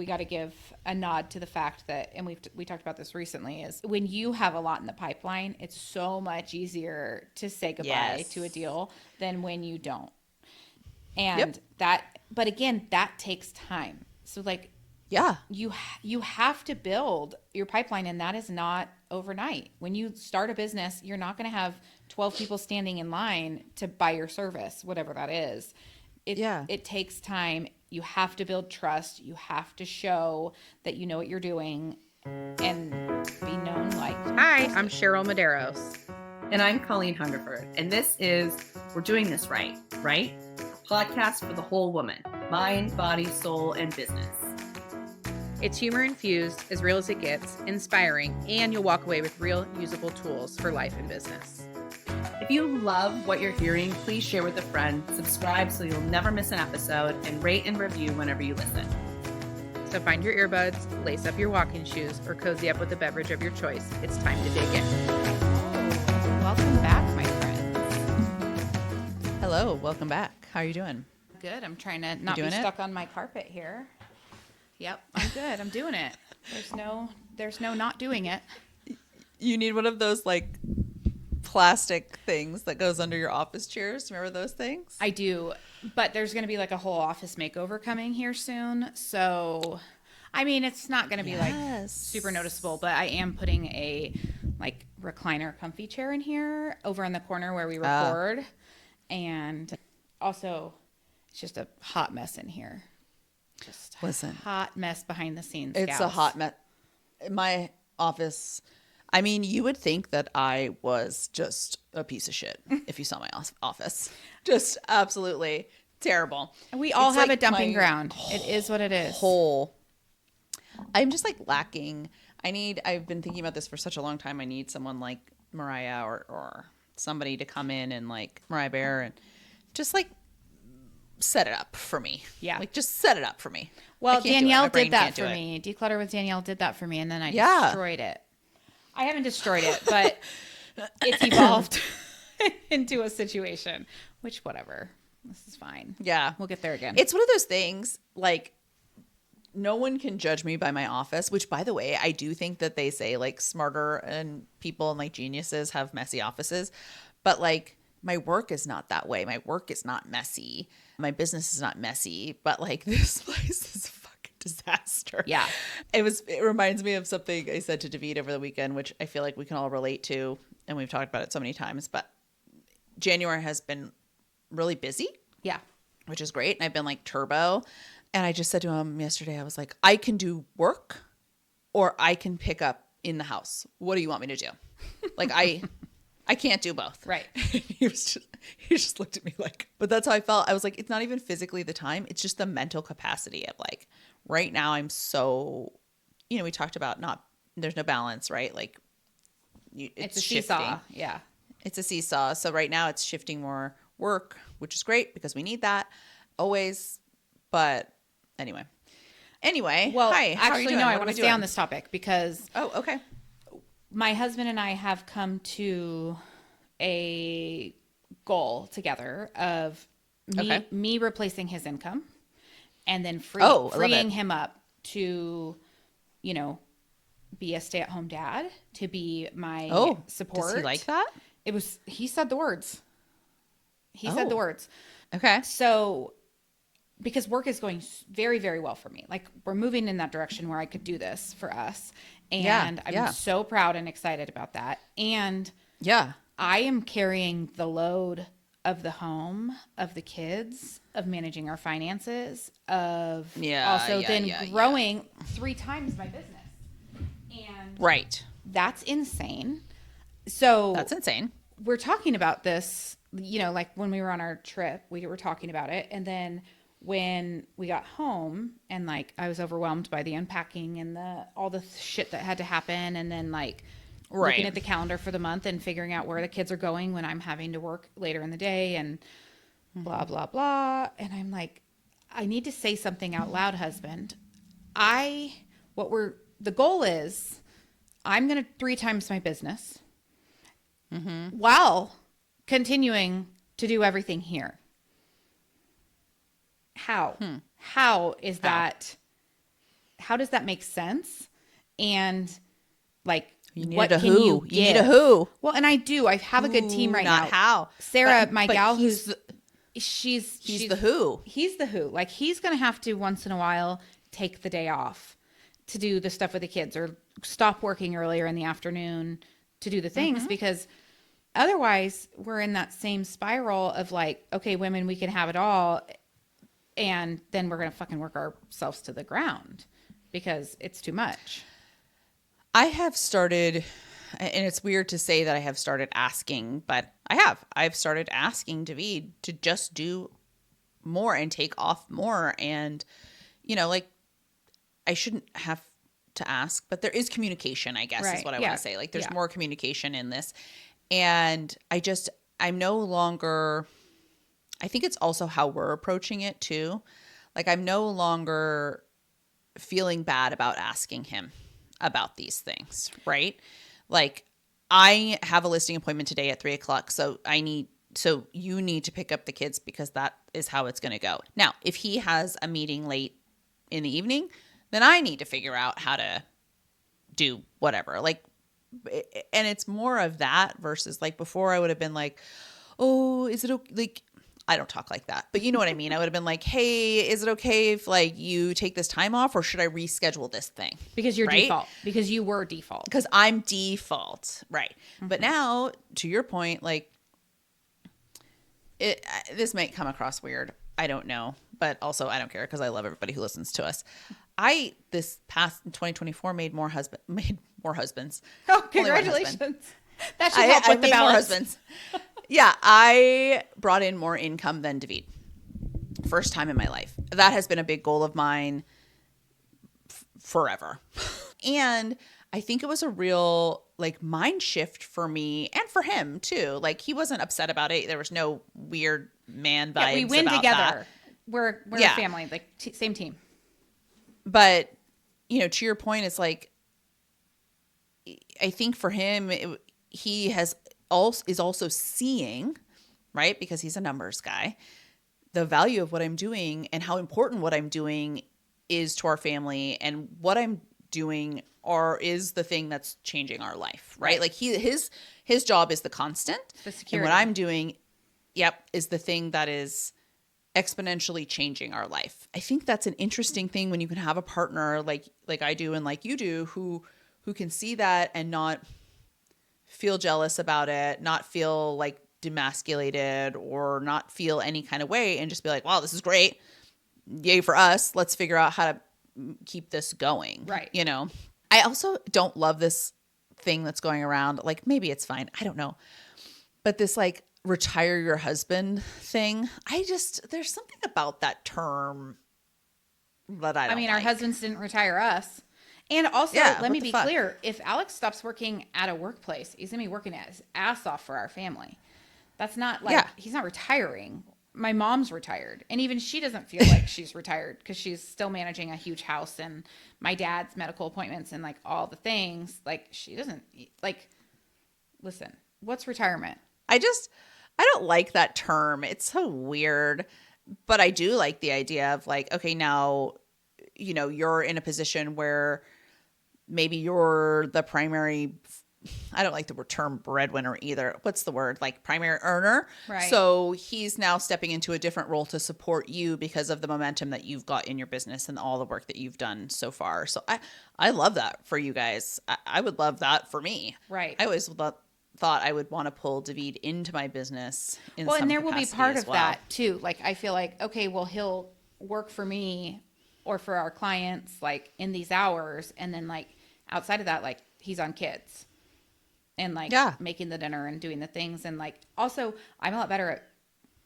we got to give a nod to the fact that, and we talked about this recently, is when you have a lot in the pipeline, it's so much easier to say goodbye to a deal than when you don't. And but again, that takes time. So like, you have to build your pipeline, and that is not overnight. When you start a business, you're not going to have 12 people standing in line to buy your service, whatever that is. It takes time. You have to build trust. You have to show that you know what you're doing and be known like. Hi, I'm Cheryl Medeiros. And I'm Colleen Hungerford. And this is We're Doing This Right? Podcast for the whole woman, mind, body, soul, and business. It's humor infused, as real as it gets, inspiring, and you'll walk away with real usable tools for life and business. If you love what you're hearing, please share with a friend, subscribe so you'll never miss an episode, and rate and review whenever you listen. So find your earbuds, lace up your walking shoes, or cozy up with a beverage of your choice. It's time to dig in. Welcome back, my friends. Hello, welcome back. How are you doing? Good. I'm trying to not be stuck on my carpet here. Yep, I'm good. I'm doing it. There's no not doing it. You need one of those like plastic things that goes under your office chairs. Remember those things? I do, but there's going to be like a whole office makeover coming here soon. So, I mean, it's not going to be like super noticeable, but I am putting a like recliner comfy chair in here over in the corner where we record. And also, it's just a hot mess in here. Just hot mess behind the scenes. It's a hot mess. My office, I mean, you would think that I was just a piece of shit if you saw my office. Just absolutely terrible. We all have like a dumping ground. It is what it is. I'm just like lacking. I've been thinking about this for such a long time. I need someone like Mariah or somebody to come in and like Mariah Bear and just like set it up for me. Yeah. Like just set it up for me. Well, Danielle did that for me. Declutter with Danielle did that for me, and then I destroyed it. I haven't destroyed it, but it's evolved into a situation, which whatever. This is fine. Yeah. We'll get there again. It's one of those things like no one can judge me by my office, which by the way, I do think that they say like smarter and people and like geniuses have messy offices, but like my work is not that way. My work is not messy. My business is not messy, but like this place is a fucking disaster. Yeah. It reminds me of something I said to David over the weekend, which I feel like we can all relate to. And we've talked about it so many times, but January has been really busy. Yeah. Which is great. And I've been like turbo. And I just said to him yesterday, I was like, I can do work or I can pick up in the house. What do you want me to do? Like I can't do both. Right. He just looked at me like, but that's how I felt. I was like, it's not even physically the time. It's just the mental capacity of like, right now I'm so, we talked about there's no balance, right? Like it's a shifting. seesaw. Yeah. It's a seesaw. So right now it's shifting more work, which is great because we need that always. But anyway, well, hi. How are you actually, doing? no, I What want are to we stay doing? on this topic because okay. My husband and I have come to a goal together of me replacing his income and then freeing him up to, be a stay-at-home dad, to be my support. Does he like that? He said the words. Said the words. Okay. So, because work is going very, very well for me. Like we're moving in that direction where I could do this for us. And I'm so proud and excited about that. And I am carrying the load of the home, of the kids, of managing our finances, of growing 3 times my business. And that's insane. So that's insane. We're talking about this, like when we were on our trip, we were talking about it. And then when we got home and like I was overwhelmed by the unpacking and all the shit that had to happen, and then like looking at the calendar for the month and figuring out where the kids are going when I'm having to work later in the day and blah blah blah, and I'm like, I need to say something out loud, husband. The goal is I'm gonna 3 times my business while continuing to do everything here. How is that how does that make sense? And like, You need what a can who. you You need a give? who. Well, and I do. I have a good team right now. Not how. Sarah, But- my but gal, he's who's she's the who. He's the who. Like, he's gonna have to once in a while take the day off to do the stuff with the kids, or stop working earlier in the afternoon to do the things, because otherwise we're in that same spiral of like, okay, women, we can have it all, and then we're gonna fucking work ourselves to the ground because it's too much. I have started, and it's weird to say that I have started asking, but I have. I've started asking David to just do more and take off more. And, you know, like, I shouldn't have to ask, but there is communication, I guess, is Right. what I Yeah. want to say. Like, there's Yeah. more communication in this. And I'm no longer, I think it's also how we're approaching it too. Like, I'm no longer feeling bad about asking him about these things, right? Like, I have a listing appointment today at 3:00. So you need to pick up the kids because that is how it's going to go. Now, if he has a meeting late in the evening, then I need to figure out how to do whatever. Like, and it's more of that versus like before I would have been like, oh, is it okay? Like, I don't talk like that, but you know what I mean? I would have been like, hey, is it okay if like you take this time off, or should I reschedule this thing? Because you're Right? default. Because you were default. Because I'm default. Right. But now, to your point, like, this might come across weird. I don't know. But also, I don't care because I love everybody who listens to us. This past 2024 made more husbands. Oh, Only one congratulations. husband. That should help with the made more balance. husbands. Yeah, I brought in more income than David. First time in my life. That has been a big goal of mine forever. And I think it was a real like mind shift for me and for him too. Like, he wasn't upset about it. There was no weird man vibes. Yeah, we win about together. that. We're Yeah. a family, like same team. But, you know, to your point, it's like, I think for him, he is also seeing, right? Because he's a numbers guy, the value of what I'm doing and how important what I'm doing is to our family, and what I'm doing is the thing that's changing our life, right? Like, his job is the constant, The and security. what I'm doing, is the thing that is exponentially changing our life. I think that's an interesting thing when you can have a partner like I do and like you do, who can see that and not feel jealous about it, not feel like demasculated, or not feel any kind of way, and just be like, wow, this is great. Yay for us. Let's figure out how to keep this going. Right. You know, I also don't love this thing that's going around. Like, maybe it's fine. I don't know. But this like retire your husband thing, there's something about that term that I don't I mean, our like. husbands didn't retire us. And also, Yeah, let what me the be fuck? clear. If Alex stops working at a workplace, he's going to be working his ass off for our family. That's not like, Yeah. he's not retiring. My mom's retired. And even she doesn't feel like she's retired because she's still managing a huge house and my dad's medical appointments and like all the things. Like, she doesn't, like, listen, what's retirement? I don't like that term. It's so weird. But I do like the idea of like, okay, now, you know, you're in a position where maybe you're the primary, I don't like the term breadwinner either. What's the word? Like, primary earner. Right. So he's now stepping into a different role to support you because of the momentum that you've got in your business and all the work that you've done so far. So I love that for you guys. I would love that for me. Right. I always thought I would want to pull David into my business in Well, some and there will be capacity part as of well. that too. Like, I feel like, okay, well, he'll work for me or for our clients, like, in these hours. And then, like, outside of that, like, he's on kids and like making the dinner and doing the things. And like, also I'm a lot better at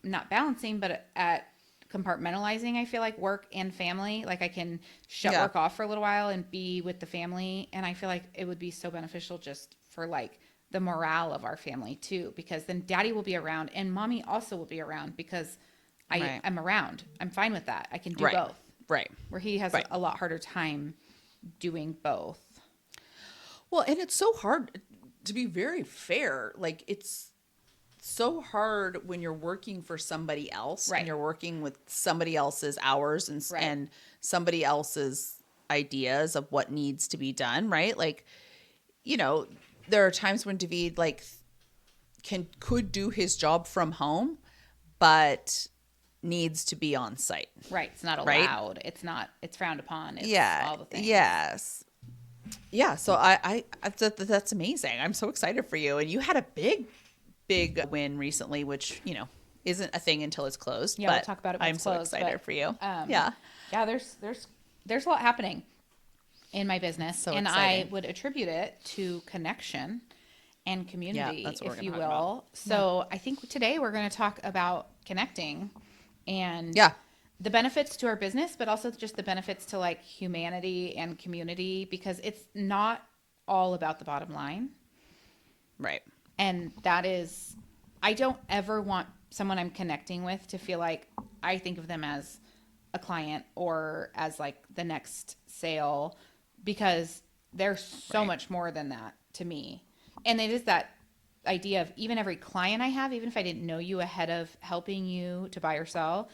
not balancing, but at compartmentalizing, I feel like, work and family. Like, I can shut work off for a little while and be with the family. And I feel like it would be so beneficial just for like the morale of our family too, because then daddy will be around and mommy also will be around because I'm around. I'm fine with that. I can do both. Right. Where he has a lot harder time doing both. Well, and it's so hard, to be very fair. Like, it's so hard when you're working for somebody else and you're working with somebody else's hours and somebody else's ideas of what needs to be done, right? Like, you know, there are times when David like could do his job from home, but needs to be on site. Right. It's not Right? allowed. It's frowned upon. It's Yeah. all the things. Yes. Yeah. So that's amazing. I'm so excited for you. And you had a big win recently, which, you know, isn't a thing until it's closed. Yeah, but we'll talk about it when I'm it's so closed, excited but, for you. Yeah, there's a lot happening in my business, So and exciting. I would attribute it to connection and community, that's what we're if you gonna talk will. So I think today we're going to talk about connecting and Yeah. the benefits to our business, but also just the benefits to like humanity and community, because it's not all about the bottom line. Right. And that is, I don't ever want someone I'm connecting with to feel like I think of them as a client or as like the next sale, because there's so Right. much more than that to me. And it is that idea of even every client I have, even if I didn't know you ahead of helping you to buy or sell,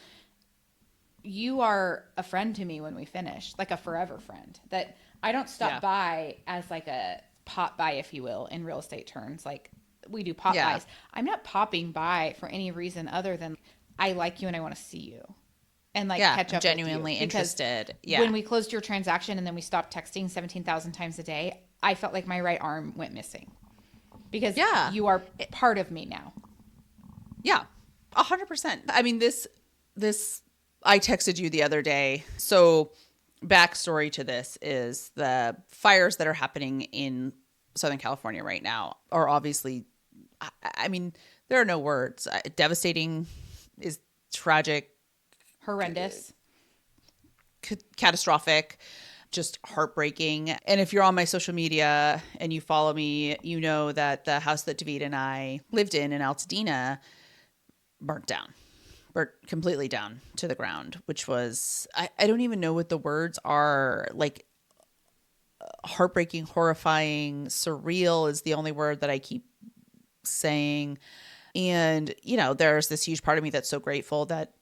you are a friend to me when we finish, like a forever friend that I don't stop Yeah. by as like a pop by, if you will, in real estate terms. Like we do pop Yeah. buys. I'm not popping by for any reason other than I like you and I want to see you and like Yeah. catch I'm up genuinely with you. Because interested. Yeah. when we closed your transaction and then we stopped texting 17,000 times a day, I felt like my right arm went missing because Yeah. you are part of me now. Yeah, 100%. I mean, this, I texted you the other day. So backstory to this is the fires that are happening in Southern California right now are obviously, I mean, there are no words. Devastating is tragic, Horrendous. catastrophic, just heartbreaking. And if you're on my social media and you follow me, you know that the house that David and I lived in Altadena burnt completely down to the ground, which was, I don't even know what the words are. Like, heartbreaking, horrifying, surreal is the only word that I keep saying. And, you know, there's this huge part of me that's so grateful that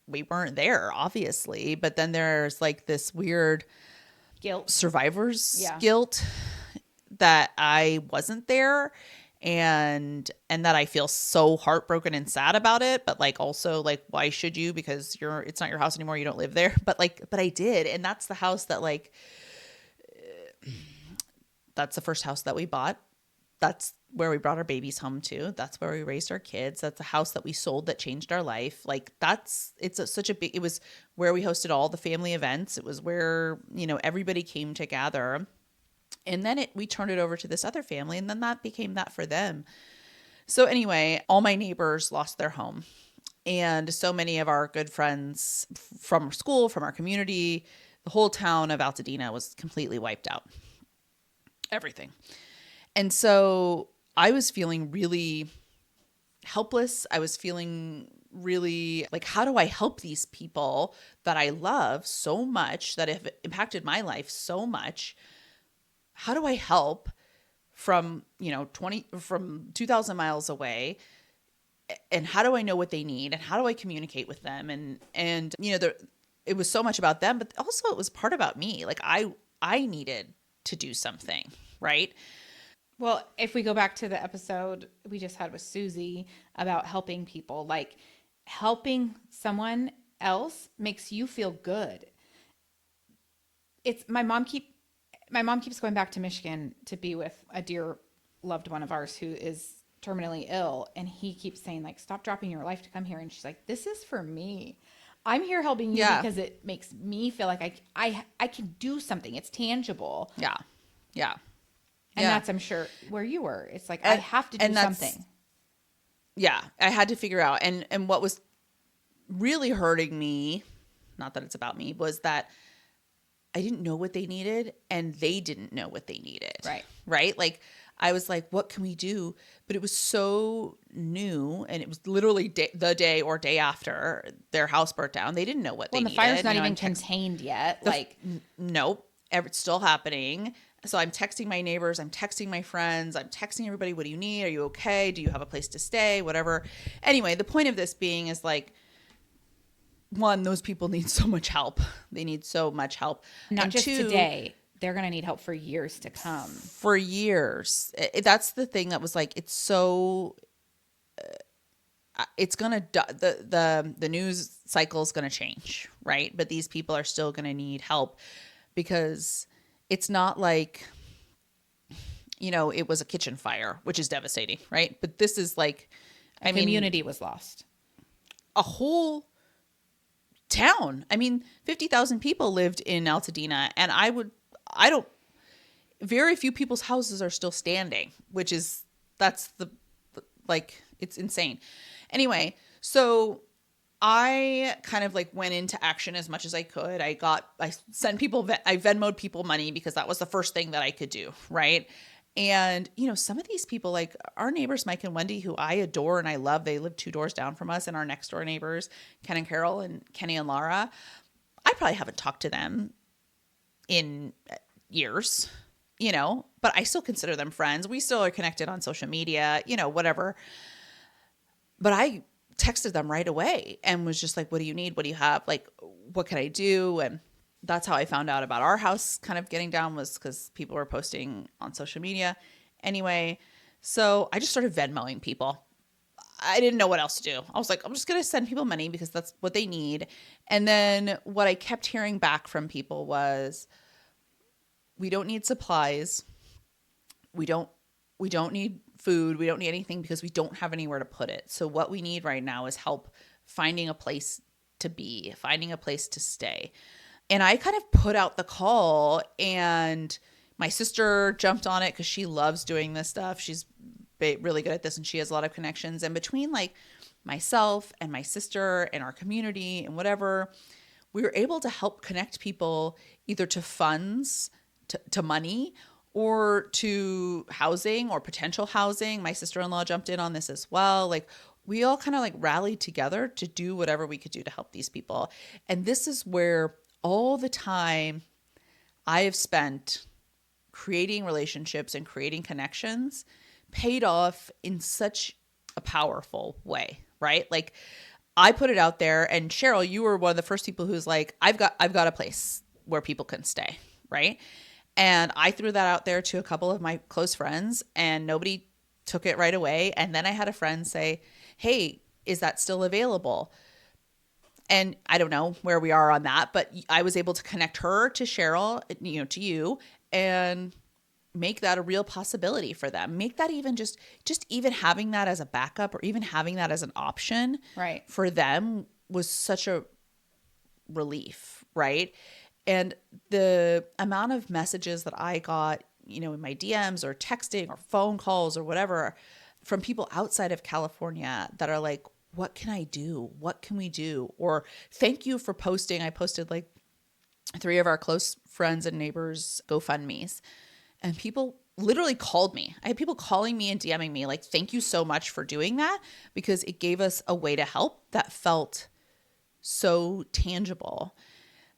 we weren't there, obviously. But then there's like this weird Guilt. survivor's Yeah. guilt that I wasn't there, and that I feel so heartbroken and sad about it, but like also like, why should you? Because it's not your house anymore, you don't live there. But I did, and that's the house that like that's the first house that we bought. That's where we brought our babies home to. That's where we raised our kids. That's a house that we sold that changed our life. Like it was where we hosted all the family events. It was where, you know, everybody came to gather. And then we turned it over to this other family, and then that became that for them. So anyway, all my neighbors lost their home. And so many of our good friends from school, from our community, the whole town of Altadena was completely wiped out. Everything. And so I was feeling really helpless. I was feeling really like, how do I help these people that I love so much, that have impacted my life so much? How do I help from, you know, from 2,000 miles away? And how do I know what they need? And how do I communicate with them? And you know, it was so much about them, but also it was part about me. Like I needed to do something, right? Well, if we go back to the episode we just had with Susie about helping people, like helping someone else makes you feel good. It's my mom keeps going back to Michigan to be with a dear loved one of ours who is terminally ill, and he keeps saying like, stop dropping your life to come here. And she's like, this is for me. I'm here helping you Yeah. because it makes me feel like I can do something. It's tangible. Yeah. Yeah. And Yeah. that's, I'm sure, where you were. It's like, I have to do something. Yeah, I had to figure out. And what was really hurting me, not that it's about me, was that I didn't know what they needed and they didn't know what they needed. Right. Right? Like, I was like, what can we do? But it was so new, and it was literally the day or day after their house burnt down. They didn't know what they Well, and needed. the fire's not You know, even contained yet. Nope. It's still happening. So I'm texting my neighbors, I'm texting my friends, I'm texting everybody, what do you need? Are you okay? Do you have a place to stay? Whatever. Anyway, the point of this being is like, one, those people need so much help. They need so much help. Not And just two, today. They're going to need help for years to come. for years. That's the thing that was like, it's so, it's going to, the news cycle is going to change, right? But these people are still going to need help because it's not like, you know, it was a kitchen fire, which is devastating, right? But this is like, I mean, Community was lost. a whole town. I mean, 50,000 people lived in Altadena, and very few people's houses are still standing, which is, like, it's insane. Anyway, so I kind of like went into action as much as I could. I Venmo'd people money because that was the first thing that I could do, right? And, you know, some of these people, like our neighbors, Mike and Wendy, who I adore and I love, they live 2 doors down from us, and our next door neighbors, Ken and Carol and Kenny and Laura, I probably haven't talked to them in years, you know, but I still consider them friends. We still are connected on social media, you know, whatever. But I texted them right away and was just like, what do you need? What do you have? Like, what can I do? And that's how I found out about our house kind of getting down, was because people were posting on social media. Anyway, so I just started Venmoing people. I didn't know what else to do. I was like, I'm just going to send people money because that's what they need. And then what I kept hearing back from people was, we don't need supplies. We don't need food. We don't need anything because we don't have anywhere to put it. So what we need right now is help finding a place to be, finding a place to stay. And I kind of put out the call, and my sister jumped on it because she loves doing this stuff. She's really good at this and she has a lot of connections. And between like myself and my sister and our community and whatever, we were able to help connect people either to funds, to money, or to housing or potential housing. My sister-in-law jumped in on this as well. Like, we all kind of like rallied together to do whatever we could do to help these people. And this is where all the time I have spent creating relationships and creating connections paid off in such a powerful way, right? Like, I put it out there, and Cheryl, you were one of the first people who's like, I've got a place where people can stay, right? And I threw that out there to a couple of my close friends, and nobody took it right away. And then I had a friend say, hey, is that still available? And I don't know where we are on that, but I was able to connect her to Cheryl, you know, to you, and make that a real possibility for them. Make that even just even having that as a backup, or even having that as an option, right, for them was such a relief, right? And the amount of messages that I got, you know, in my DMs or texting or phone calls or whatever from people outside of California that are like, what can I do? What can we do? Or thank you for posting. I posted like 3 of our close friends and neighbors GoFundMes, and people literally called me. I had people calling me and DMing me like, thank you so much for doing that, because it gave us a way to help that felt so tangible.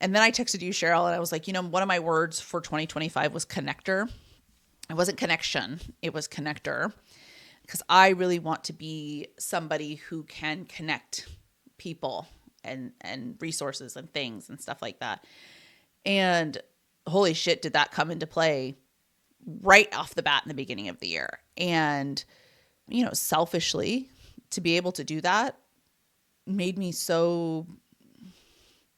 And then I texted you, Cheryl, and I was like, you know, one of my words for 2025 was connector. It wasn't connection. It was connector. Because I really want to be somebody who can connect people and resources and things and stuff like that. And holy shit, did that come into play right off the bat in the beginning of the year. And, you know, selfishly, to be able to do that made me so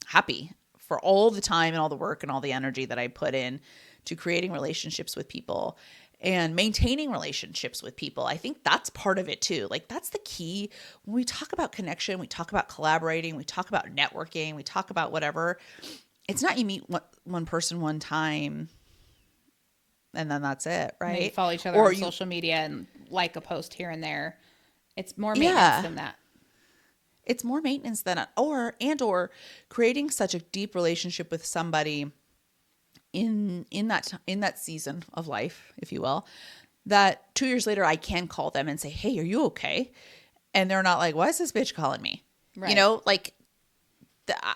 happy for all the time and all the work and all the energy that I put in to creating relationships with people and maintaining relationships with people. I think that's part of it too. Like, that's the key. When we talk about connection, we talk about collaborating, we talk about networking, we talk about whatever. It's not you meet one person one time and then that's it, right? And you follow each other on social media and like a post here and there. It's more maintenance than that. It's more maintenance than or creating such a deep relationship with somebody in that season of life, if you will, that 2 years later I can call them and say, hey, are you okay? And they're not like, why is this bitch calling me? Right. You know, like,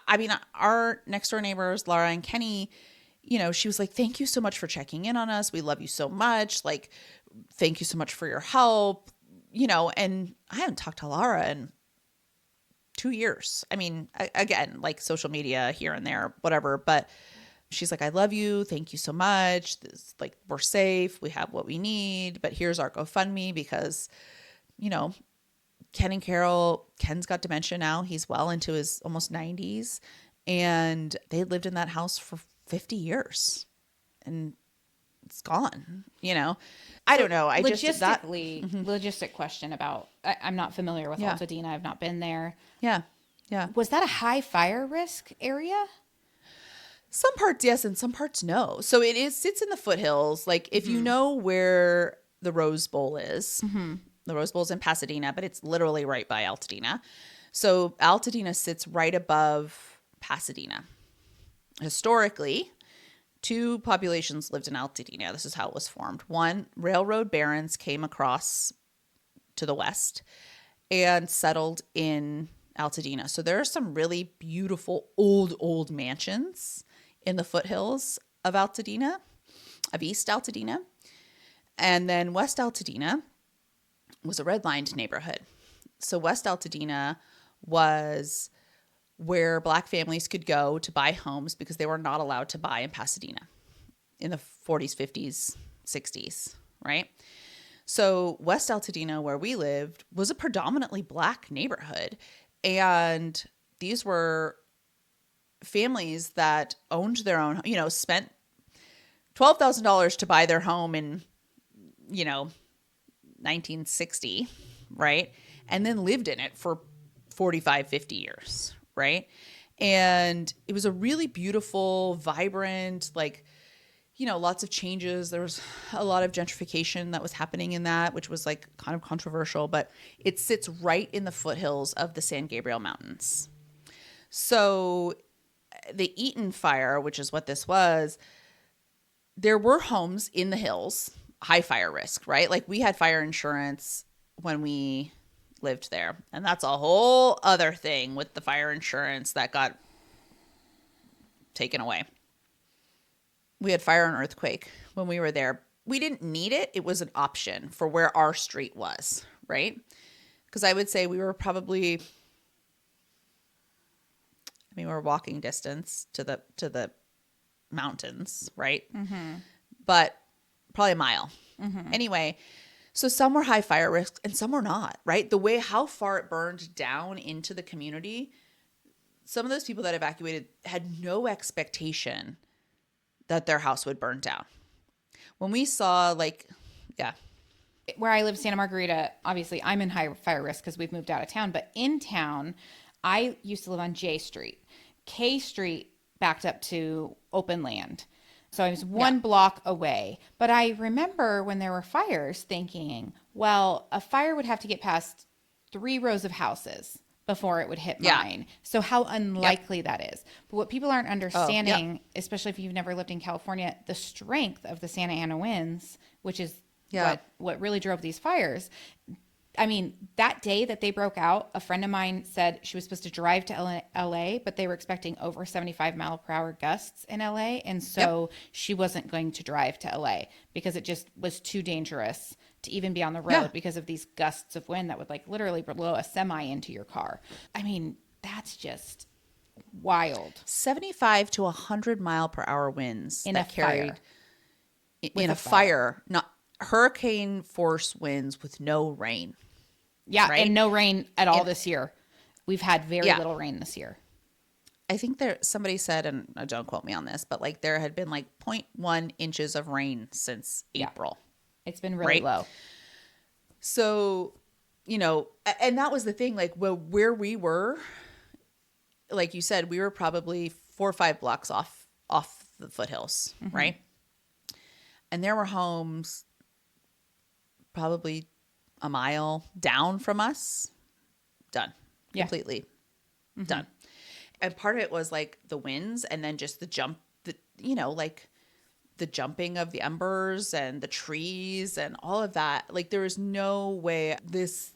I mean, our next door neighbors, Laura and Kenny, you know, she was like, thank you so much for checking in on us. We love you so much. Like, thank you so much for your help, you know. And I haven't talked to Laura in 2 years. I mean, again, like social media here and there, whatever. But she's like, I love you. Thank you so much. This, like, we're safe. We have what we need. But here's our GoFundMe because, you know, Ken's got dementia now. He's well into his almost 90s. And they lived in that house for 50 years. And it's gone, you know. I don't know. I just logistic question about. I'm not familiar with Altadena. I've not been there. Yeah. Was that a high fire risk area? Some parts yes, and some parts no. So it sits in the foothills. Like if you know where the Rose Bowl is, the Rose Bowl's in Pasadena, but it's literally right by Altadena. So Altadena sits right above Pasadena. Historically, 2 populations lived in Altadena. This is how it was formed. One, railroad barons came across to the west and settled in Altadena. So there are some really beautiful old mansions in the foothills of Altadena, of East Altadena. And then West Altadena was a redlined neighborhood. So West Altadena was where Black families could go to buy homes because they were not allowed to buy in Pasadena in the 40s, 50s, 60s, right? So West Altadena, where we lived, was a predominantly Black neighborhood. And these were families that owned their own, you know, spent $12,000 to buy their home in, you know, 1960, right? And then lived in it for 45, 50 years, right? And it was a really beautiful, vibrant, like, you know, lots of changes. There was a lot of gentrification that was happening in that, which was like kind of controversial, but it sits right in the foothills of the San Gabriel Mountains. So the Eaton fire, which is what this was, there were homes in the hills, high fire risk, right? Like we had fire insurance when we lived there. And that's a whole other thing with the fire insurance that got taken away. We had fire and earthquake when we were there. We didn't need it. It was an option for where our street was, right? Because I would say we were probably, we were walking distance to the mountains, right? But probably a mile. Anyway, so some were high fire risk and some were not, right? The way how far it burned down into the community, some of those people that evacuated had no expectation that their house would burn down. When we saw where I live, Santa Margarita, obviously I'm in high fire risk because we've moved out of town, but in town, I used to live on J Street. K Street backed up to open land. So I was one block away. But I remember when there were fires thinking, well, a fire would have to get past 3 rows of houses before it would hit mine. So how unlikely that is. But what people aren't understanding, especially if you've never lived in California, the strength of the Santa Ana winds, which is what really drove these fires. I mean, that day that they broke out, a friend of mine said she was supposed to drive to LA, but they were expecting over 75 mile per hour gusts in LA. And so she wasn't going to drive to LA because it just was too dangerous to even be on the road because of these gusts of wind that would like literally blow a semi into your car. I mean, that's just wild. 75 to 100 mile per hour winds in that a carried fire. In a fire, not hurricane force winds with no rain. Yeah, right? And no rain at all this year. We've had very little rain this year. I think somebody said, and don't quote me on this, but like there had been like 0.1 inches of rain since April. It's been really low. So, you know, and that was the thing, like where we were, like you said, we were probably 4 or 5 blocks off the foothills, right? And there were homes probably a mile down from us. Done. Completely done. And part of it was like the winds and then just the jumping of the embers and the trees and all of that. Like there was no way this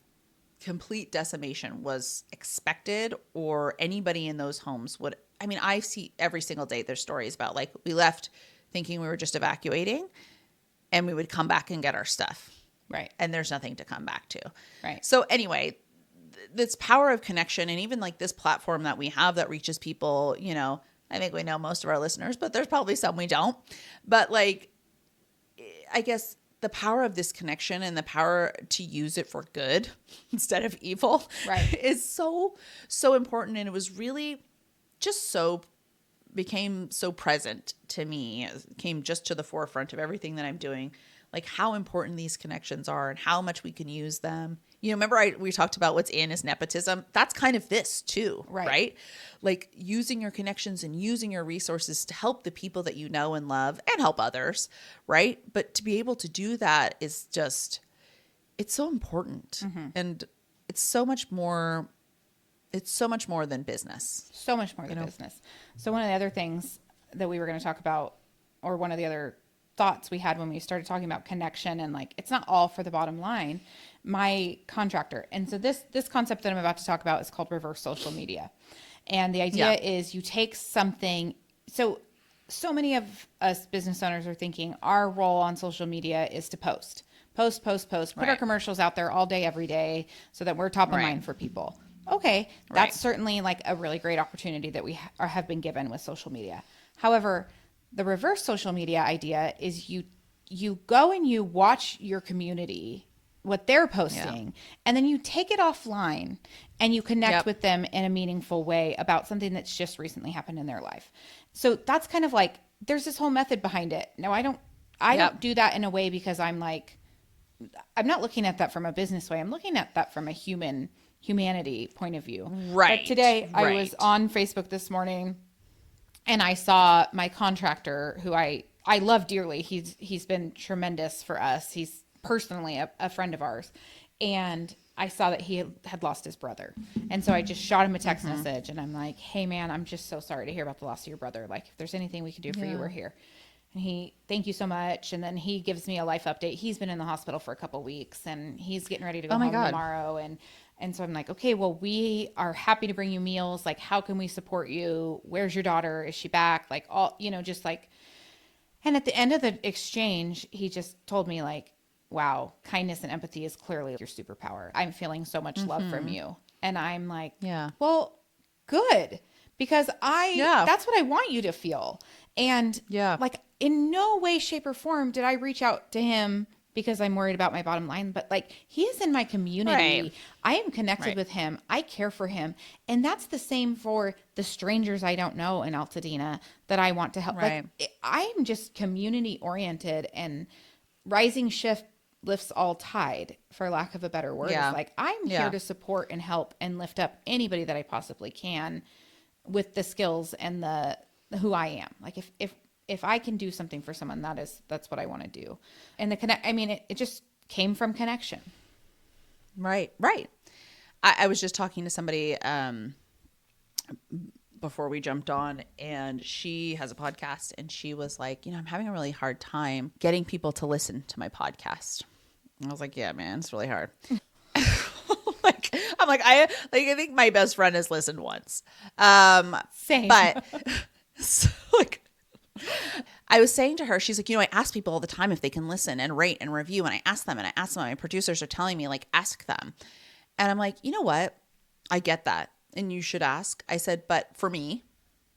complete decimation was expected or anybody in those homes would. I mean, I see every single day there's stories about like we left thinking we were just evacuating and we would come back and get our stuff. Right. And there's nothing to come back to. Right. So anyway, this power of connection, and even like this platform that we have that reaches people, you know, I think we know most of our listeners, but there's probably some we don't. But like, I guess the power of this connection and the power to use it for good instead of evil, Right. is so important. And it was really just became so present to me. It came just to the forefront of everything that I'm doing, like how important these connections are and how much we can use them. You know, remember we talked about what's in is nepotism. That's kind of this too, right? Like using your connections and using your resources to help the people that you know and love and help others, right? But to be able to do that is just, it's so important. And it's so much more than business. So much more than business. So one of the other things that we were going to talk about, or one of the other thoughts we had when we started talking about connection, and like, it's not all for the bottom line, my contractor. And so this concept that I'm about to talk about is called reverse social media. And the idea is you take something. So many of us business owners are thinking our role on social media is to post, put our commercials out there all day, every day, so that we're top of mind for people. Okay. That's certainly like a really great opportunity that we have been given with social media. However, the reverse social media idea is you go and you watch your community, what they're posting, and then you take it offline and you connect with them in a meaningful way about something that's just recently happened in their life. So that's kind of like, there's this whole method behind it. No, I don't do that in a way because I'm like, I'm not looking at that from a business way. I'm looking at that from a humanity point of view. Right. But today I was on Facebook this morning, and I saw my contractor, who I love dearly. He's been tremendous for us. He's personally a friend of ours. And I saw that he had lost his brother. And so I just shot him a text message, and I'm like, hey man, I'm just so sorry to hear about the loss of your brother. Like, if there's anything we can do for you, we're here. And thank you so much. And then he gives me a life update. He's been in the hospital for a couple weeks, and he's getting ready to go home tomorrow. And so I'm like, okay, well, we are happy to bring you meals. Like, how can we support you? Where's your daughter? Is she back? Like, all, just like, and at the end of the exchange, he just told me like, wow, kindness and empathy is clearly your superpower. I'm feeling so much love from you. And I'm like, well, good. Because that's what I want you to feel. And like, in no way, shape, or form did I reach out to him because I'm worried about my bottom line, but like, he is in my community. I am connected with him. I care for him. And that's the same for the strangers I don't know in Altadena that I want to help. Like, I'm just community oriented, and rising shift lifts all tide, for lack of a better word. It's like, I'm here to support and help and lift up anybody that I possibly can with the skills and the who I am. Like, if I can do something for someone, that's what I want to do. And it just came from connection. Right. I was just talking to somebody before we jumped on, and she has a podcast, and she was like, I'm having a really hard time getting people to listen to my podcast. And I was like, yeah, man, it's really hard. I think my best friend has listened once. Same. But so, like, I was saying to her, she's like, I ask people all the time if they can listen and rate and review. And I ask them, my producers are telling me, like, ask them. And I'm like, you know what? I get that. And you should ask. I said, but for me,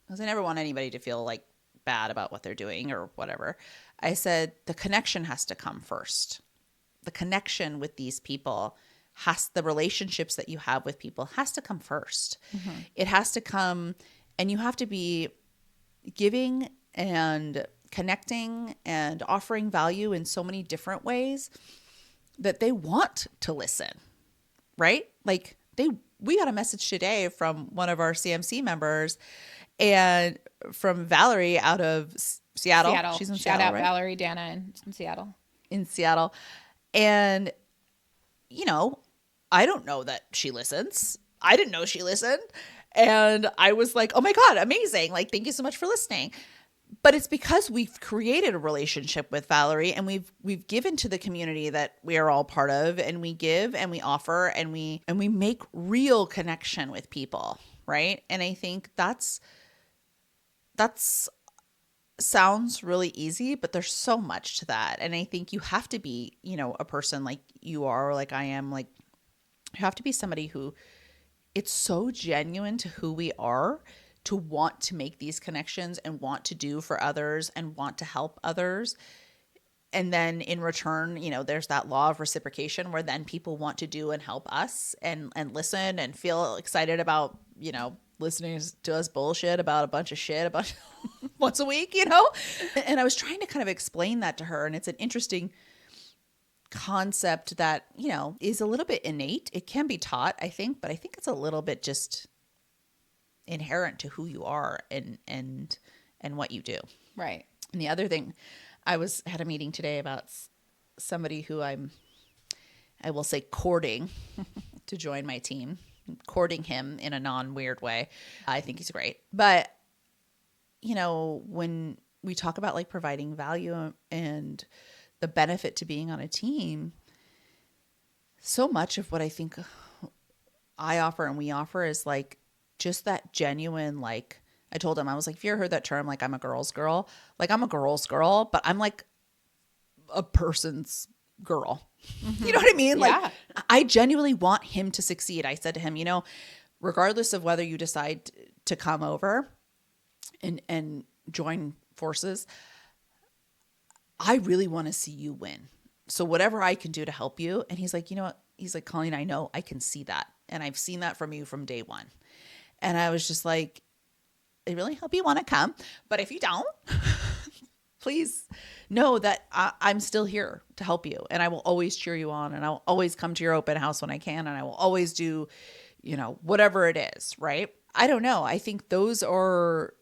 because I never want anybody to feel like bad about what they're doing or whatever. I said, the connection has to come first. The connection with these people the relationships that you have with people has to come first. It has to come, and you have to be giving and connecting and offering value in so many different ways that they want to listen, right? Like, we got a message today from one of our CMC members, and from Valerie out of Seattle. She's in Seattle, Shout out right? Valerie, Dana in Seattle. And, I don't know that she listens. I didn't know she listened. And I was like, oh my God, amazing. Like, thank you so much for listening. But it's because we've created a relationship with Valerie, and we've given to the community that we are all part of, and we give and we offer and we make real connection with people, right? And I think that's sounds really easy, but there's so much to that. And I think you have to be, a person like you are, or like I am, like You have to be somebody who it's so genuine to who we are to want to make these connections and want to do for others and want to help others. And then in return, you know, there's that law of reciprocation where then people want to do and help us and listen and feel excited about, you know, listening to us bullshit about a bunch of shit about once a week, you know? And I was trying to kind of explain that to her. And it's an interesting concept that, you know, is a little bit innate. It can be taught, I think, but I think it's a little bit just inherent to who you are and what you do. Right. And the other thing, had a meeting today about somebody who I will say courting to join my team, courting him in a non-weird way. I think he's great. But, you know, when we talk about like providing value and the benefit to being on a team, so much of what I think I offer and we offer is like just that genuine, like, I told him, I was like, if you ever heard that term, like I'm a girl's girl, like I'm a girl's girl, but I'm like a person's girl. You know what I mean? Yeah. Like I genuinely want him to succeed. I said to him, you know, regardless of whether you decide to come over and join forces, I really want to see you win. So whatever I can do to help you. And he's like, you know what? He's like, Colleen, I know I can see that. And I've seen that from you from day one. And I was just like, I really hope you want to come. But if you don't, please know that I'm still here to help you. And I will always cheer you on. And I'll always come to your open house when I can. And I will always do, you know, whatever it is, right? I don't know. I think those are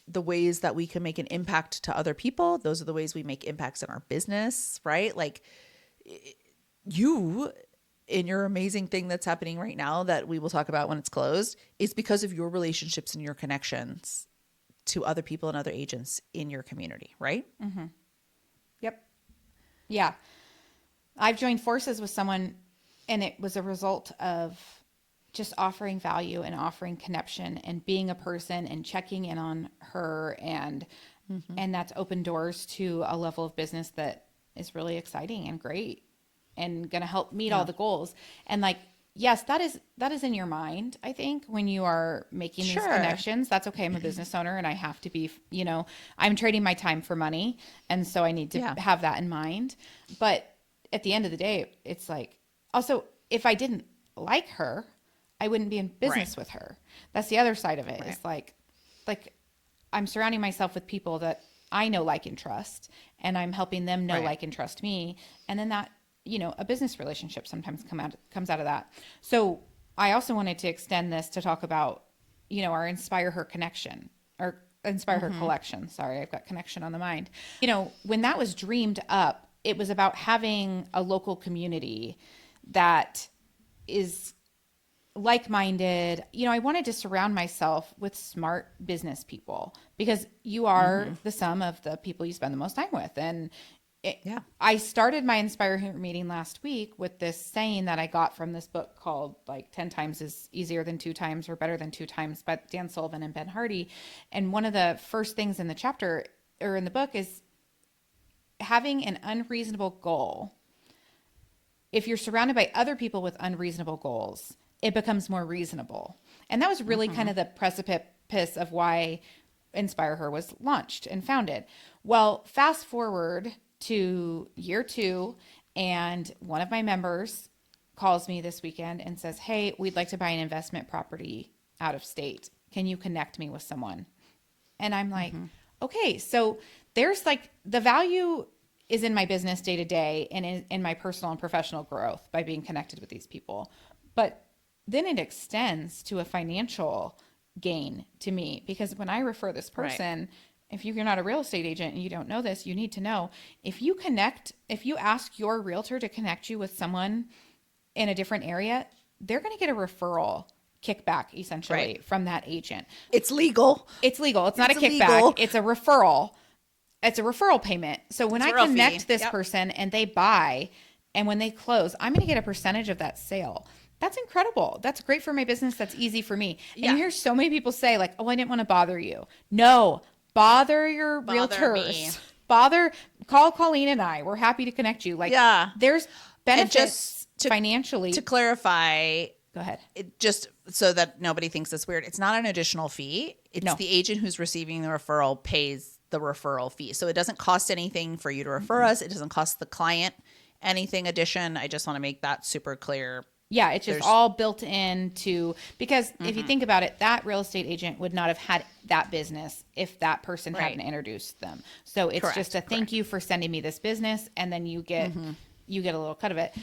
the ways that we can make an impact to other people. Those are the ways we make impacts in our business, right? Like you, in your amazing thing that's happening right now that we will talk about when it's closed, is because of your relationships and your connections to other people and other agents in your community, right? Mm-hmm. Yep. Yeah. I've joined forces with someone and it was a result of just offering value and offering connection and being a person and checking in on her. And that's opened doors to a level of business that is really exciting and great and going to help meet all the goals. And like, yes, that is in your mind. I think when you are making these connections, that's okay. I'm a business owner and I have to be, you know, I'm trading my time for money. And so I need to have that in mind. But at the end of the day, it's like, also, if I didn't like her, I wouldn't be in business with her. That's the other side of it. It's like I'm surrounding myself with people that I know, like, and trust, and I'm helping them know, like, and trust me. And then that, you know, a business relationship sometimes comes out of that. So I also wanted to extend this to talk about, you know, our Inspire Her connection or Inspire Her collection. Sorry, I've got connection on the mind. You know, when that was dreamed up, it was about having a local community that is like-minded. You know, I wanted to surround myself with smart business people because you are the sum of the people you spend the most time with. And I started my Inspire Her meeting last week with this saying that I got from this book called like 10 times is easier than 2 times or better than 2 times by Dan Sullivan and Ben Hardy. And one of the first things in the chapter or in the book is having an unreasonable goal. If you're surrounded by other people with unreasonable goals, it becomes more reasonable. And that was really kind of the precipice of why Inspire Her was launched and founded. Well, fast forward to year 2, and one of my members calls me this weekend and says, hey, we'd like to buy an investment property out of state. Can you connect me with someone? And I'm like, okay, so there's like the value is in my business day to day and in my personal and professional growth by being connected with these people. But then it extends to a financial gain to me, because when I refer this person, if you're not a real estate agent and you don't know this, you need to know, if you ask your realtor to connect you with someone in a different area, they're going to get a referral kickback essentially from that agent. It's legal. It's legal. It's not a kickback. Illegal. It's a referral. It's a referral payment. So when I connect this fee. person and they buy, and when they close, I'm going to get a percentage of that sale. That's incredible. That's great for my business. That's easy for me. And you hear so many people say like, oh, I didn't want to bother you. No, bother your realtors. Call Colleen and I. We're happy to connect you. Like, there's benefits. And just financially. To clarify, Go ahead. it just so that nobody thinks it's weird, it's not an additional fee. It's No. the agent who's receiving the referral pays the referral fee. So it doesn't cost anything for you to refer us. It doesn't cost the client anything addition. I just want to make that super clear. Yeah, it's just all built into, because if you think about it, that real estate agent would not have had that business if that person hadn't introduced them. So it's just a thank you for sending me this business, and then you get a little cut of it.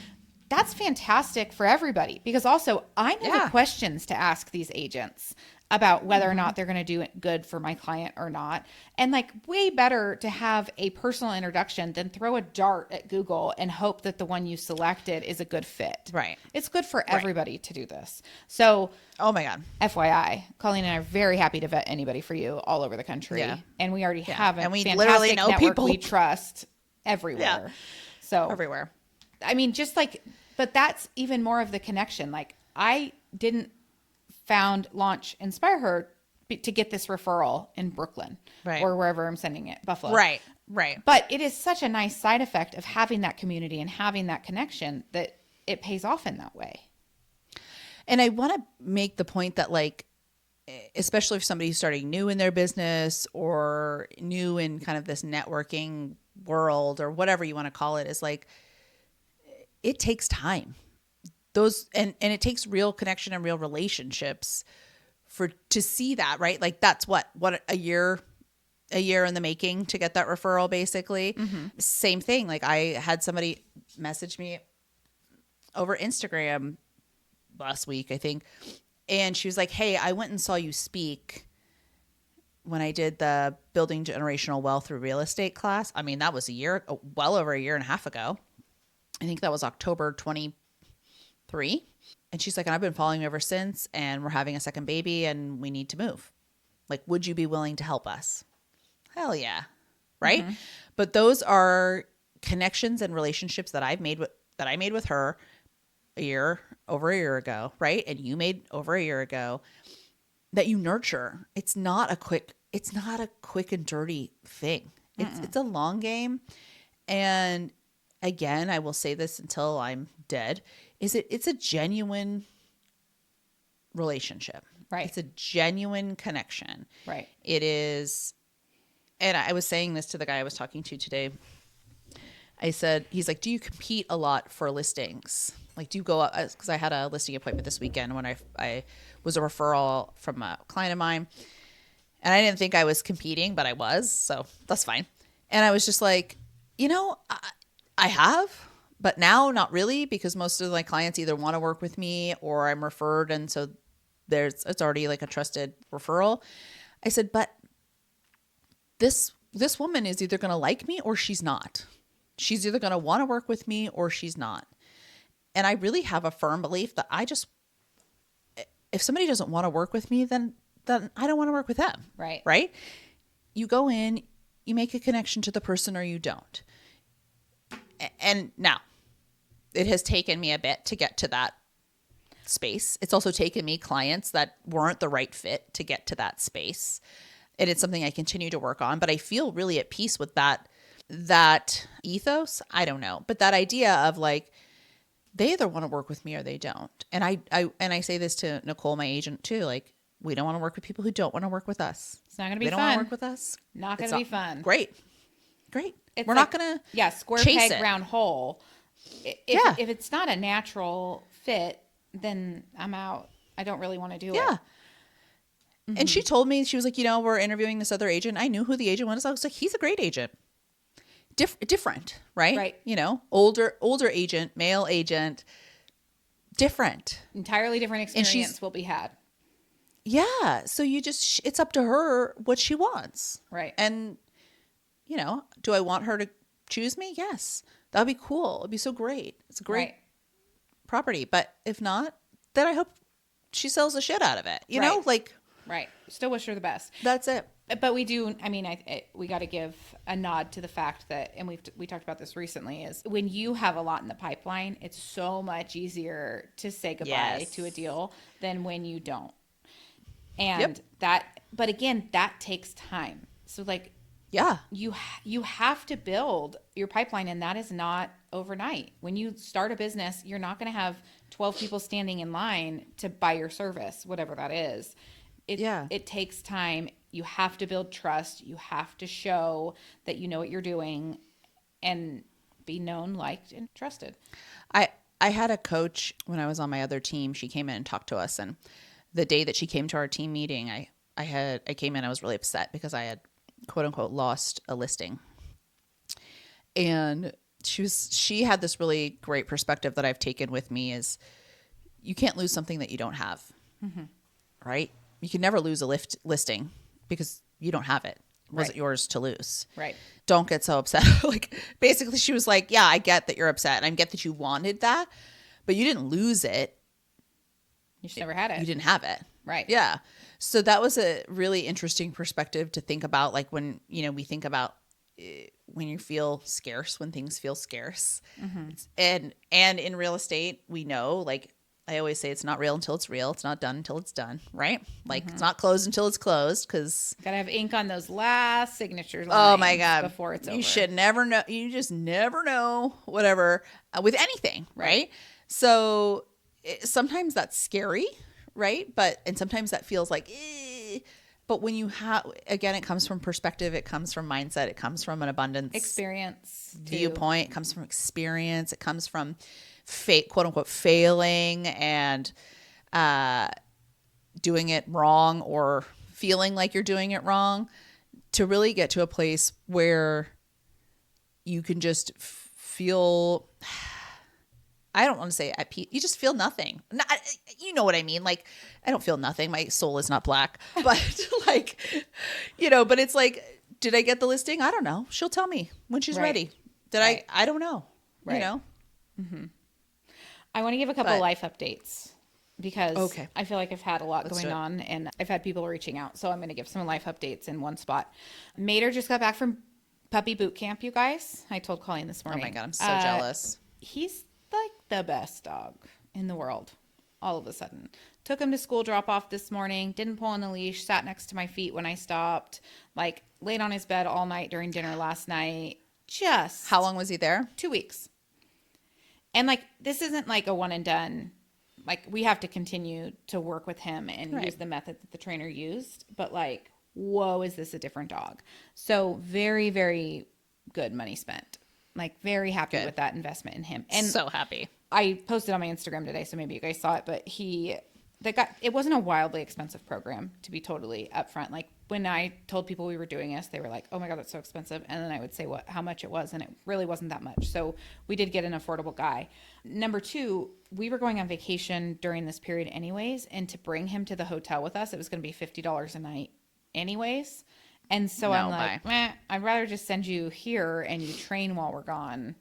That's fantastic for everybody, because also I know the questions to ask these agents about whether or not they're going to do it good for my client or not. And like, way better to have a personal introduction than throw a dart at Google and hope that the one you selected is a good fit. Right. It's good for everybody to do this. So, Oh my God. FYI, Colleen and I are very happy to vet anybody for you all over the country. Yeah. And we already have a And we fantastic literally know network people. we trust everywhere. Yeah. So Everywhere. I mean, just like, but that's even more of the connection. Like, I didn't launch Inspire Her to get this referral in Brooklyn or wherever I'm sending it, Buffalo. Right. But it is such a nice side effect of having that community and having that connection that it pays off in that way. And I want to make the point that, like, especially if somebody's starting new in their business or new in kind of this networking world or whatever you want to call it, is like, it takes time. And it takes real connection and real relationships to see that, right? Like, that's what a year in the making to get that referral, basically. Same thing. Like, I had somebody message me over Instagram last week, I think. And she was like, hey, I went and saw you speak when I did the Building Generational Wealth Through Real Estate class. I mean, that was well over a year and a half ago. I think that was October 23. And she's like, and I've been following you ever since, and we're having a second baby and we need to move. Like, would you be willing to help us? Hell yeah. Right. But those are connections and relationships that I made with her over a year ago. Right. And you made over a year ago, that you nurture. It's not a quick and dirty thing. It's a long game. And again, I will say this until I'm dead, it's a genuine relationship. Right. It's a genuine connection. Right. It is. And I was saying this to the guy I was talking to today. I said, he's like, do you compete a lot for listings? Like, do you go up? Because I had a listing appointment this weekend when I was a referral from a client of mine. And I didn't think I was competing, but I was. So that's fine. And I was just like, I have, but now not really, because most of my clients either want to work with me or I'm referred. And so it's already like a trusted referral. I said, but this woman is either going to like me or she's not. She's either going to want to work with me or she's not. And I really have a firm belief that if somebody doesn't want to work with me, then I don't want to work with them. Right. Right. You go in, you make a connection to the person or you don't. And now it has taken me a bit to get to that space. It's also taken me clients that weren't the right fit to get to that space. And it's something I continue to work on, but I feel really at peace with that ethos. I don't know, but that idea of like, they either want to work with me or they don't. And I say this to Nicole, my agent too, like, we don't want to work with people who don't want to work with us. It's not going to be they fun. don't want to work with us. Not going to be fun. Great. It's We're like, not going to square chase peg, it. round hole. If it's not a natural fit, then I'm out. I don't really want to do it. Yeah. And she told me, she was like, we're interviewing this other agent. I knew who the agent was. I was like, he's a great agent. Different, right? Right. Older agent, male agent, different. Entirely different experience will be had. Yeah. So it's up to her what she wants. Right. And, do I want her to choose me? Yes. That'd be cool. It'd be so great. It's a great property. But if not, then I hope she sells the shit out of it. You know, like. Right. Still wish her the best. That's it. But we do, I mean, we got to give a nod to the fact that, and we talked about this recently, is when you have a lot in the pipeline, it's so much easier to say goodbye to a deal than when you don't. And but again, that takes time. So like, Yeah. You have to build your pipeline, and that is not overnight. When you start a business, you're not going to have 12 people standing in line to buy your service, whatever that is. It takes time. You have to build trust. You have to show that you know what you're doing and be known, liked, and trusted. I had a coach when I was on my other team. She came in and talked to us, and the day that she came to our team meeting, I came in, I was really upset because I had quote unquote lost a listing. And she had this really great perspective that I've taken with me is you can't lose something that you don't have. Mm-hmm. Right? You can never lose a listing because you don't have it. Was it yours to lose? Right. Don't get so upset. Like, basically she was like, yeah, I get that you're upset and I get that you wanted that, but you didn't lose it. You just never had it. You didn't have it. Right. Yeah. So that was a really interesting perspective to think about. Like when, we think about when you feel scarce, when things feel scarce. Mm-hmm. And in real estate, we know, like I always say, it's not real until it's real. It's not done until it's done. Right. Like It's not closed until it's closed. Cause gotta have ink on those last signature lines. Oh my God. Before it's over. You should never know. You just never know whatever with anything. Right. So sometimes that's scary. Right. And sometimes that feels like, but when you have, again, it comes from perspective. It comes from mindset. It comes from an abundance experience viewpoint. It comes from experience. It comes from quote unquote failing and doing it wrong or feeling like you're doing it wrong to really get to a place where you can just feel, I don't want to say at peace. You just feel nothing. You know what I mean? Like, I don't feel nothing. My soul is not black, but like, but it's like, did I get the listing? I don't know. She'll tell me when she's ready. Did I don't know. Right. Mm-hmm. I want to give a couple life updates because Okay. I feel like I've had a lot going on and I've had people reaching out. So I'm going to give some life updates in one spot. Mater just got back from puppy boot camp, you guys. I told Colleen this morning. Oh my God, I'm so jealous. He's like the best dog in the world all of a sudden. Took him to school drop off this morning, didn't pull on the leash, sat next to my feet when I stopped, like laid on his bed all night during dinner last night. Just How long was he there? 2 weeks. And like, this isn't like a one and done. Like, we have to continue to work with him and use the method that the trainer used. But like, whoa, is this a different dog? So very, very good money spent. Like, very happy with that investment in him. And so happy. I posted on my Instagram today, so maybe you guys saw it, but it wasn't a wildly expensive program, to be totally upfront. Like, when I told people we were doing this, they were like, oh my God, that's so expensive. And then I would say how much it was, and it really wasn't that much. So we did get an affordable guy. Number two, we were going on vacation during this period anyways, and to bring him to the hotel with us, it was going to be $50 a night anyways. And so I'm like, I'd rather just send you here and you train while we're gone.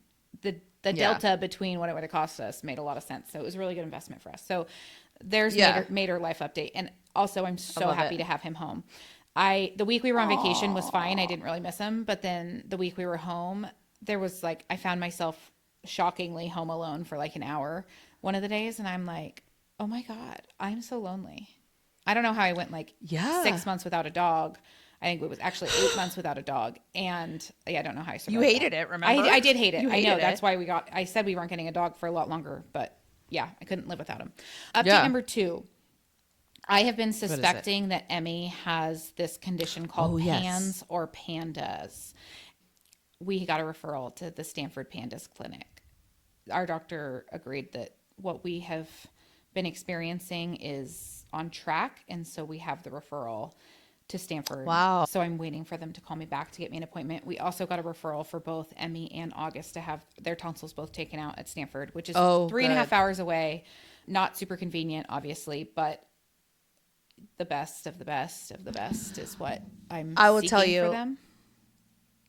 The delta between what it would have cost us made a lot of sense. So it was a really good investment for us. So there's Mater life update. And also, I'm so happy to have him home. The week we were on vacation was fine. I didn't really miss him. But then the week we were home, there was like, I found myself shockingly home alone for like an hour one of the days. And I'm like, oh my God, I'm so lonely. I don't know how I went like 6 months without a dog. I think it was actually 8 months without a dog. And I don't know how I survived. You hated it, remember? I did hate it. You I know. hated That's it. why I said we weren't getting a dog for a lot longer. But yeah, I couldn't live without him. Update number 2. I have been suspecting that Emmy has this condition called PANS or PANDAS. We got a referral to the Stanford PANDAS clinic. Our doctor agreed that what we have been experiencing is on track. And so we have the referral to Stanford. Wow. So I'm waiting for them to call me back to get me an appointment. We also got a referral for both Emmy and August to have their tonsils both taken out at Stanford, which is 3.5 hours away. Not super convenient, obviously, but the best of the best of the best is what I will tell you for them.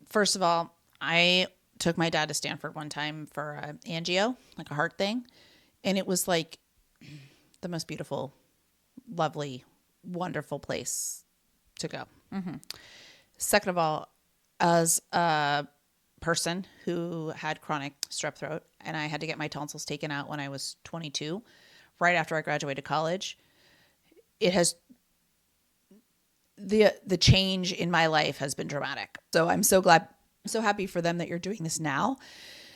First of all, I took my dad to Stanford one time for angio, like a heart thing. And it was like the most beautiful, lovely, wonderful place to go. Mm-hmm. Second of all, as a person who had chronic strep throat and I had to get my tonsils taken out when I was 22, right after I graduated college, the change in my life has been dramatic. So I'm so happy for them that you're doing this now.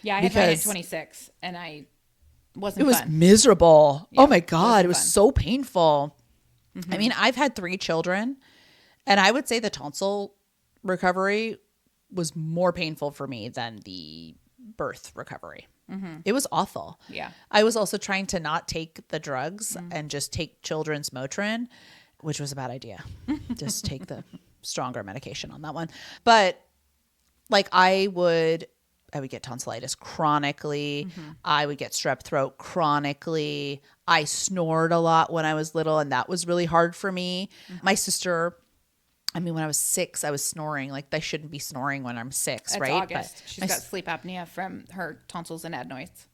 Yeah, I had mine at Because 26 and it wasn't was fun. miserable. Yeah, oh my God. It was fun. so painful. I mean, I've had 3 children, and I would say the tonsil recovery was more painful for me than the birth recovery. It was awful. Yeah. I was also trying to not take the drugs and just take children's Motrin, which was a bad idea. Just take the stronger medication on that one. But like I would get tonsillitis chronically. I would get strep throat chronically. I snored a lot when I was little, and that was really hard for me. My sister, I mean, when I was 6, I was snoring. Like, I shouldn't be snoring when I'm 6, It's right? August. But She's got sleep apnea from her tonsils and adenoids.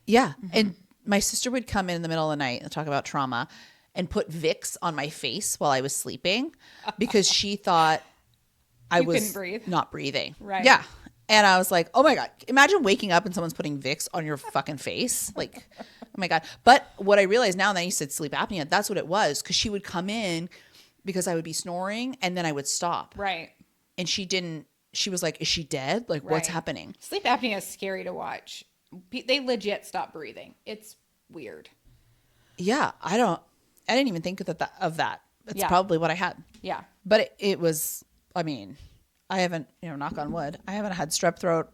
yeah. And my sister would come in the middle of the night and talk about trauma and put Vicks on my face while I was sleeping because she thought I You was couldn't breathe. not breathing. Right. Yeah. And I was like, oh my God, imagine waking up and someone's putting Vicks on your fucking face. Like, oh my God. But what I realized now, and then you said sleep apnea, that's what it was. Because she would come in because I would be snoring and then I would stop. Right. And she was like, is she dead? Like, what's Right. happening? Sleep apnea is scary to watch. They legit stop breathing. It's weird. Yeah. I didn't even think of that. It's Yeah. probably what I had. Yeah. But it was, I mean, I haven't, knock on wood, I haven't had strep throat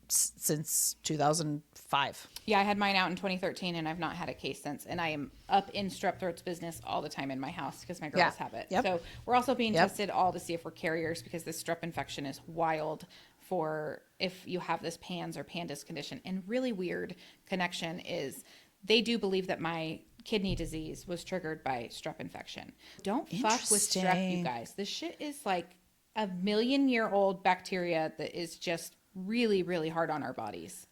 since 2005. Yeah, I had mine out in 2013 and I've not had a case since. And I am up in strep throat's business all the time in my house because my girls have it. Yep. So we're also being Yep. tested all to see if we're carriers because this strep infection is wild for if you have this PANS or PANDAS condition. And really weird connection is they do believe that my kidney disease was triggered by strep infection. Don't fuck with strep, you Interesting. guys. This shit is like a 1,000,000-year-old bacteria that is just really, really hard on our bodies.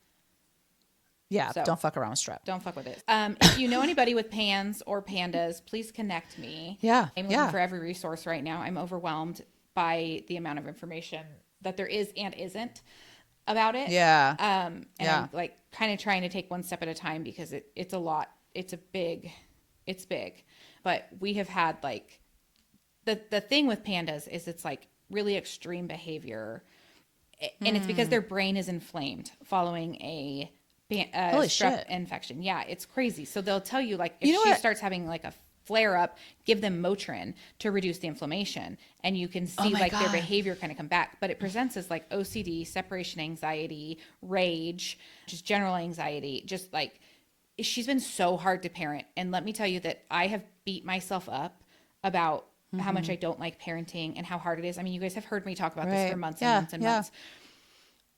Yeah. So- Don't fuck around with strep. Don't fuck with it. If you know anybody with PANS or PANDAS, please connect me. Yeah, I'm looking yeah. for every resource right now. I'm overwhelmed by the amount of information that there is and isn't about it. Yeah. And Yeah. I'm like kind of trying to take one step at a time because it's a lot. It's big. But we have had like the thing with PANDAS is it's like really extreme behavior. And it's because their brain is inflamed following a Holy strep shit. infection. Yeah, it's crazy. So they'll tell you like if You know she what? starts having like a flare up, give them Motrin to reduce the inflammation, and you can see my like their God. behavior kind of come back. But it presents as like OCD, separation anxiety, rage, just general anxiety. Just like she's been so hard to parent. And let me tell you that I have beat myself up about how much I don't like parenting and how hard it is. I mean, you guys have heard me talk about this Right. for months Yeah, and months and yeah. months.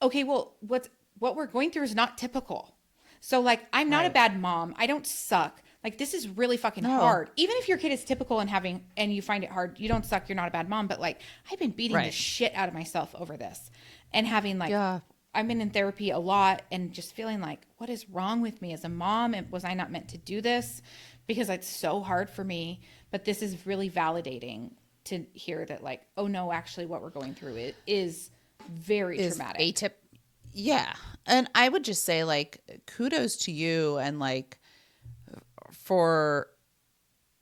Okay, well, what we're going through is not typical. So like, I'm not a Right. bad mom. I don't suck. Like this is really fucking No. hard. Even if your kid is typical and you find it hard, you don't suck. You're not a bad mom. But like, I've been beating the Right. shit out of myself over this, and having like, Yeah. I've been in therapy a lot, and just feeling like, what is wrong with me as a mom? And was I not meant to do this? Because it's so hard for me. But this is really validating to hear that like, oh no, actually, what we're going through is very traumatic. Yeah. And I would just say like kudos to you and like for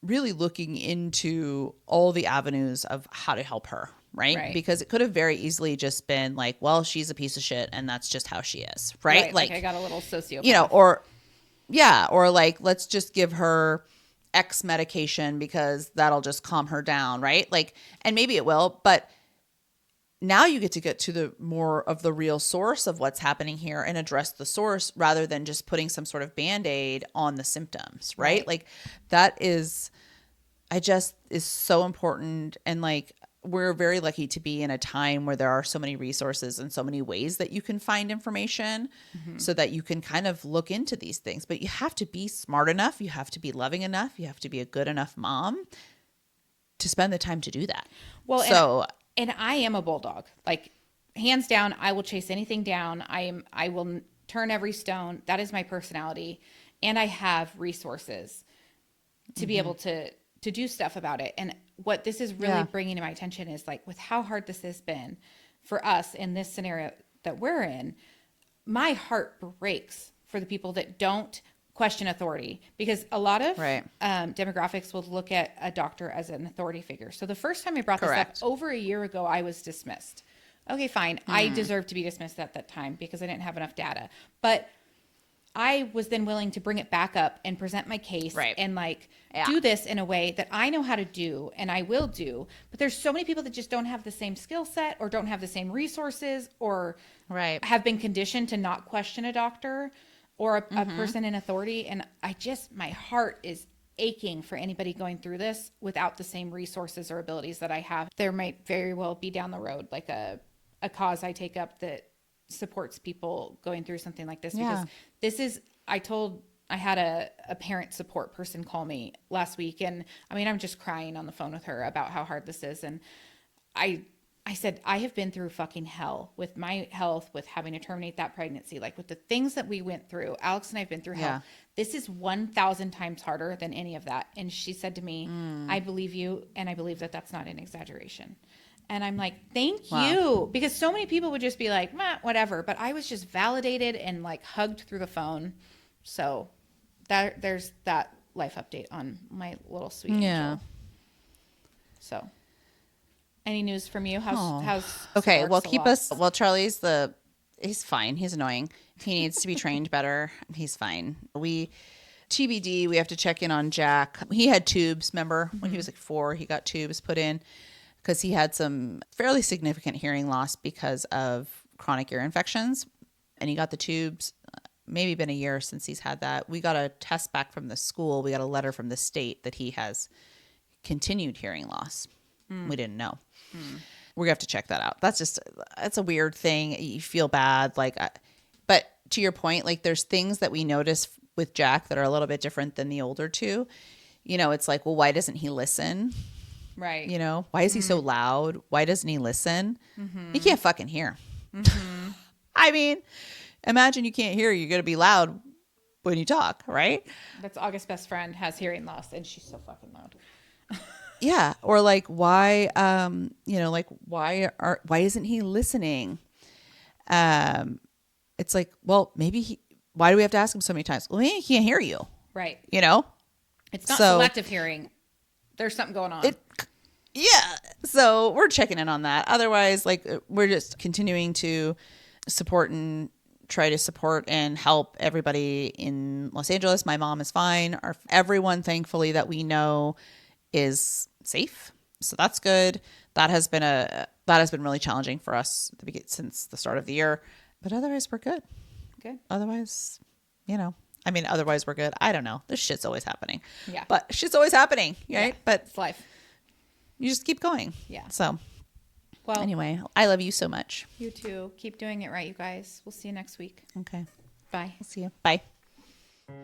really looking into all the avenues of how to help her, right? Right. Because it could have very easily just been like, well, she's a piece of shit and that's just how she is, right? Like I got a little sociopath. Or like let's just give her X medication because that'll just calm her down, right? Like, and maybe it will, but now you get to the more of the real source of what's happening here and address the source rather than just putting some sort of Band-Aid on the symptoms, right? Like that is so important. And like, we're very lucky to be in a time where there are so many resources and so many ways that you can find information so that you can kind of look into these things, but you have to be smart enough. You have to be loving enough. You have to be a good enough mom to spend the time to do that. Well, so and I am a bulldog. Like hands down, I will chase anything down. I will turn every stone. That is my personality. And I have resources to be able to do stuff about it. And what this is really bringing to my attention is like with how hard this has been for us in this scenario that we're in, my heart breaks for the people that don't question authority, because a lot of Right. demographics will look at a doctor as an authority figure. So the first time I brought Correct. this up over a year ago, I was dismissed. Okay, fine. I deserved to be dismissed at that time because I didn't have enough data. But I was then willing to bring it back up and present my case Right. and like Yeah. do this in a way that I know how to do and I will do. But there's so many people that just don't have the same skill set or don't have the same resources or Right. have been conditioned to not question a doctor or a person in authority. And my heart is aching for anybody going through this without the same resources or abilities that I have. There might very well be down the road like a cause I take up that supports people going through something like this. Yeah. Because I had a parent support person call me last week, and I mean, I'm just crying on the phone with her about how hard this is. And I said, I have been through fucking hell with my health, with having to terminate that pregnancy, like with the things that we went through. Alex and I have been through hell. This is 1,000 times harder than any of that. And she said to me, I believe you. And I believe that that's not an exaggeration. And I'm like, thank you. Because so many people would just be like, whatever. But I was just validated and like hugged through the phone. So there's that life update on my little sweet angel. So any news from you? How's Okay, Sparks well, a keep lot? us. Well, Charlie's he's fine. He's annoying. He needs to be trained better. He's fine. TBD, we have to check in on Jack. He had tubes, remember? When he was like 4, he got tubes put in because he had some fairly significant hearing loss because of chronic ear infections. And he got the tubes, maybe been a year since he's had that. We got a test back from the school. We got a letter from the state that he has continued hearing loss. We didn't know. We're gonna have to check that out. That's a weird thing. You feel bad, but to your point, like there's things that we notice with Jack that are a little bit different than the older two. You know, it's like, well, why doesn't he listen? Right. You know, why is he so loud? Why doesn't he listen? He can't fucking hear. I mean, imagine you can't hear. You're gonna be loud when you talk, right? That's August's best friend has hearing loss, and she's so fucking loud. Yeah. Or like, why, why isn't he listening? It's like, well, why do we have to ask him so many times? Well, maybe he can't hear you, Right. you know? It's not So- selective hearing. There's something going on. Yeah. So we're checking in on that. Otherwise, like, we're just continuing to support and try to support and help everybody in Los Angeles. My mom is fine. Everyone, thankfully, that we know is safe. So that's good. That has been really challenging for us since the start of the year. But otherwise, we're good. Good. Otherwise, otherwise we're good. I don't know. This shit's always happening. Yeah. But shit's always happening, right? Yeah. But It's life. you just keep going. Yeah. So Well, anyway, I love you so much. you too. Keep doing it right, you guys. We'll see you next week. Okay. Bye. We'll see you. Bye.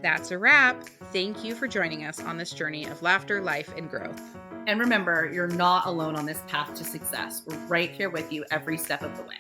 That's a wrap. Thank you for joining us on this journey of laughter, life, and growth. And remember, you're not alone on this path to success. We're right here with you every step of the way.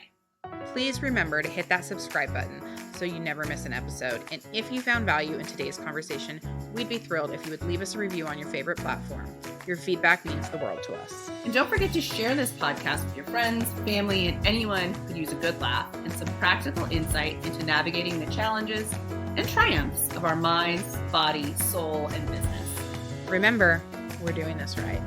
Please remember to hit that subscribe button so you never miss an episode. And if you found value in today's conversation, we'd be thrilled if you would leave us a review on your favorite platform. Your feedback means the world to us. And don't forget to share this podcast with your friends, family, and anyone who could use a good laugh and some practical insight into navigating the challenges and triumphs of our minds, body, soul, and business. Remember, we're doing this right.